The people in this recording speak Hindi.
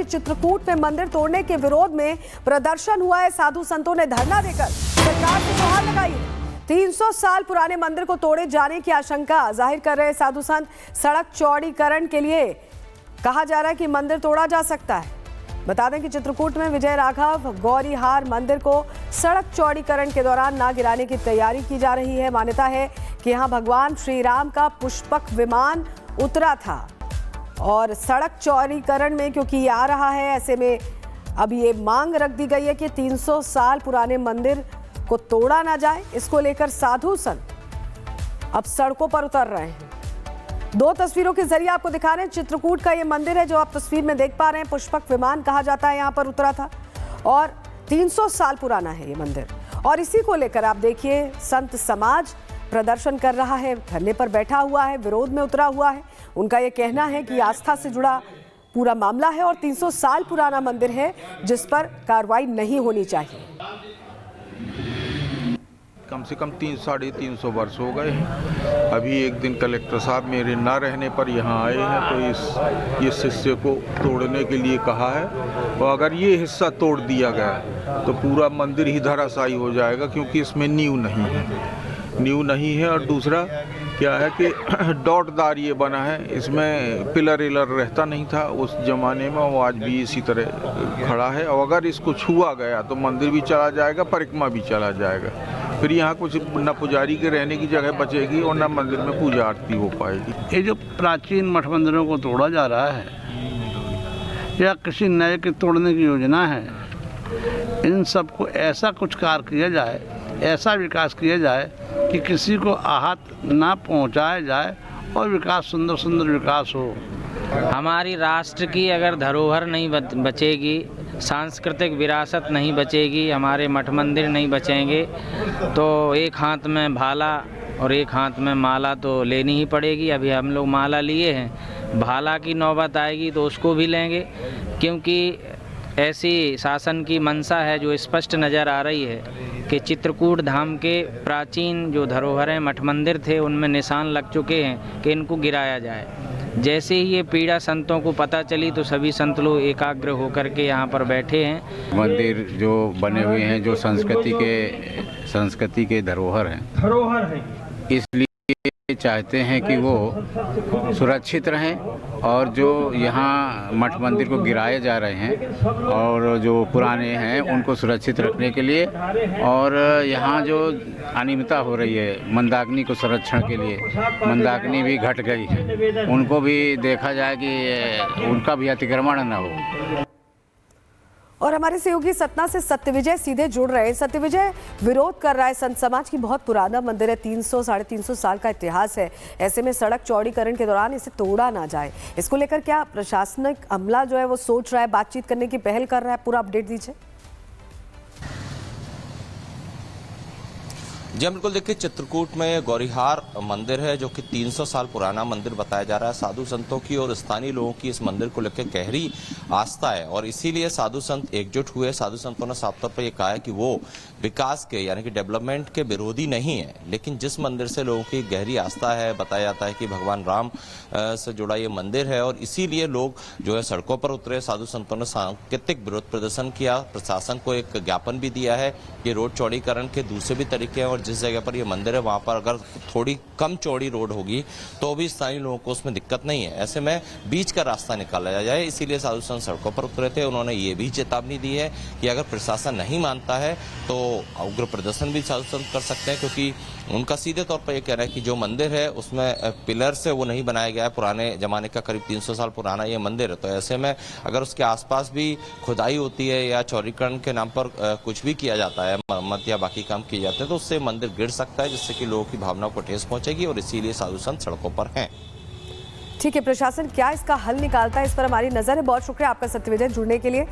चित्रकूट में मंदिर तोड़ने के विरोध में प्रदर्शन हुआ है। साधु संतों ने धरना देकर सरकार से गुहार लगाई है। 300 साल पुराने मंदिर को तोड़े जाने की आशंका जाहिर कर रहे साधु संत। सड़क चौड़ीकरण के लिए कहा जा रहा है कि मंदिर तोड़ा जा सकता है। बता दें कि चित्रकूट में विजय राघव गौरीहार मंदिर को सड़क चौड़ीकरण के दौरान न गिराने की तैयारी की जा रही है। मान्यता है कि यहां भगवान श्री राम का पुष्पक विमान उतरा था और सड़क चौड़ीकरण में क्योंकि ये आ रहा है, ऐसे में अब ये मांग रख दी गई है कि 300 साल पुराने मंदिर को तोड़ा ना जाए। इसको लेकर साधु संत अब सड़कों पर उतर रहे हैं। दो तस्वीरों के जरिए आपको दिखा रहे हैं। चित्रकूट का ये मंदिर है जो आप तस्वीर में देख पा रहे हैं। पुष्पक विमान कहा जाता है, यहाँ पर उतरा था और 300 साल पुराना है ये मंदिर। और इसी को लेकर आप देखिए संत समाज प्रदर्शन कर रहा है, धरने पर बैठा हुआ है, विरोध में उतरा हुआ है। उनका ये कहना है कि आस्था से जुड़ा पूरा मामला है और 300 साल पुराना मंदिर है जिस पर कार्रवाई नहीं होनी चाहिए। कम से कम 300-350 वर्ष हो गए हैं। अभी एक दिन कलेक्टर साहब मेरे ना रहने पर यहाँ आए हैं तो इस हिस्से को तोड़ने के लिए कहा है और अगर ये हिस्सा तोड़ दिया गया तो पूरा मंदिर ही धराशायी हो जाएगा, क्योंकि इसमें नींव नहीं है। और दूसरा क्या है कि डॉटदार ये बना है, इसमें पिलर रहता नहीं था उस जमाने में, वो आज भी इसी तरह खड़ा है। और अगर इसको छुआ गया तो मंदिर भी चला जाएगा, परिक्रमा भी चला जाएगा। फिर यहाँ कुछ न पुजारी के रहने की जगह बचेगी और न मंदिर में पूजा आरती हो पाएगी। ये जो प्राचीन मठ मंदिरों को तोड़ा जा रहा है या किसी नए के तोड़ने की योजना है, इन सबको ऐसा कुछ कार्य किया जाए, ऐसा विकास किया जाए कि किसी को आहत ना पहुंचाया जाए और विकास सुंदर विकास हो। हमारी राष्ट्र की अगर धरोहर नहीं बचेगी, सांस्कृतिक विरासत नहीं बचेगी, हमारे मठ मंदिर नहीं बचेंगे तो एक हाथ में भाला और एक हाथ में माला तो लेनी ही पड़ेगी। अभी हम लोग माला लिए हैं, भाला की नौबत आएगी तो उसको भी लेंगे, क्योंकि ऐसी शासन की मंशा है जो स्पष्ट नज़र आ रही है कि चित्रकूट धाम के प्राचीन जो धरोहरें मठ मंदिर थे उनमें निशान लग चुके हैं कि इनको गिराया जाए। जैसे ही ये पीड़ा संतों को पता चली तो सभी संत लोग एकाग्र होकर के यहाँ पर बैठे हैं। मंदिर जो बने हुए हैं जो संस्कृति के धरोहर हैं, इसलिए चाहते हैं कि वो सुरक्षित रहें और जो यहाँ मठ मंदिर को गिराए जा रहे हैं और जो पुराने हैं उनको सुरक्षित रखने के लिए, और यहाँ जो अनियमितता हो रही है मंदाकिनी को संरक्षण के लिए, मंदाकिनी भी घट गई है, उनको भी देखा जाए कि उनका भी अतिक्रमण न हो। और हमारे सहयोगी सतना से सत्यविजय सीधे जुड़ रहे हैं। सत्यविजय, विरोध कर रहा है संत समाज की, बहुत पुराना मंदिर है, 300-350 साल का इतिहास है। ऐसे में सड़क चौड़ीकरण के दौरान इसे तोड़ा ना जाए, इसको लेकर क्या प्रशासनिक अमला जो है वो सोच रहा है, बातचीत करने की पहल कर रहा है? पूरा अपडेट दीजिए। जी बिल्कुल, देखिए चित्रकूट में गौरीहार मंदिर है जो कि 300 साल पुराना मंदिर बताया जा रहा है। साधु संतों की और स्थानीय लोगों की इस मंदिर को लेकर गहरी आस्था है और इसीलिए साधु संत एकजुट हुए। साधु संतों ने साफ तौर पर यह कहा है कि वो विकास के यानी कि डेवलपमेंट के विरोधी नहीं है, लेकिन जिस मंदिर से लोगों की गहरी आस्था है, बताया जाता है कि भगवान राम से जुड़ा ये मंदिर है और इसीलिए लोग जो है सड़कों पर उतरे। साधु संतों ने सांकेतिक विरोध प्रदर्शन किया, प्रशासन को एक ज्ञापन भी दिया है कि रोड चौड़ीकरण के दूसरे भी तरीके हैं और जिस जगह पर ये मंदिर है वहां पर अगर थोड़ी कम चौड़ी रोड होगी तो भी स्थानीय लोगों को उसमें दिक्कत नहीं है। ऐसे में बीच का रास्ता निकाला जाए, इसीलिए साधु संत सड़कों पर उतरे थे। उन्होंने ये भी चेतावनी दी है कि अगर प्रशासन नहीं मानता है तो उग्र प्रदर्शन भी साधु संत कर सकते हैं, क्योंकि उनका सीधे तौर पर यह कहना है कि जो मंदिर है उसमें पिलर से वो नहीं बनाया गया है। पुराने जमाने का करीब 300 साल पुराना ये मंदिर है, तो ऐसे में अगर उसके आसपास भी खुदाई होती है या चौड़ीकरण के नाम पर कुछ भी किया जाता है, मरम्मत या बाकी काम किए जाते हैं, तो उससे मंदिर गिर सकता है, जिससे कि लोगों की भावनाओं को ठेस पहुंचेगी और इसीलिए साधु संत सड़कों पर हैं। ठीक है, प्रशासन क्या इसका हल निकालता है, इस पर हमारी नजर है। बहुत शुक्रिया आपका सत्यविजय जुड़ने के लिए।